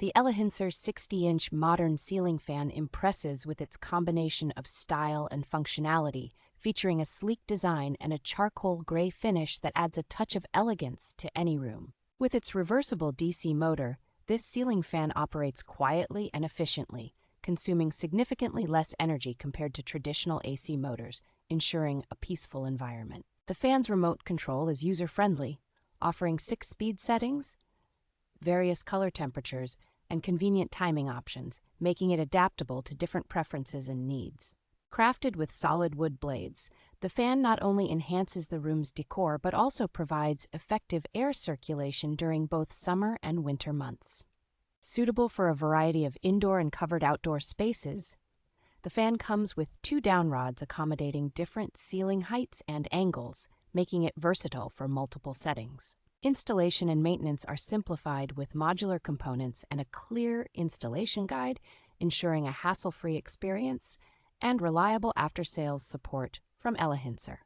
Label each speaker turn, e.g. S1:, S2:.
S1: The ELEHINSER 60-inch modern ceiling fan impresses with its combination of style and functionality, featuring a sleek design and a charcoal gray finish that adds a touch of elegance to any room. With its reversible DC motor, this ceiling fan operates quietly and efficiently, consuming significantly less energy compared to traditional AC motors, ensuring a peaceful environment. The fan's remote control is user-friendly, offering 6 speed settings, various color temperatures, and convenient timing options, making it adaptable to different preferences and needs. Crafted with solid wood blades, the fan not only enhances the room's decor but also provides effective air circulation during both summer and winter months. Suitable for a variety of indoor and covered outdoor spaces, the fan comes with 2 down rods accommodating different ceiling heights and angles, making it versatile for multiple settings. Installation and maintenance are simplified with modular components and a clear installation guide, ensuring a hassle-free experience and reliable after-sales support from ELEHINSER.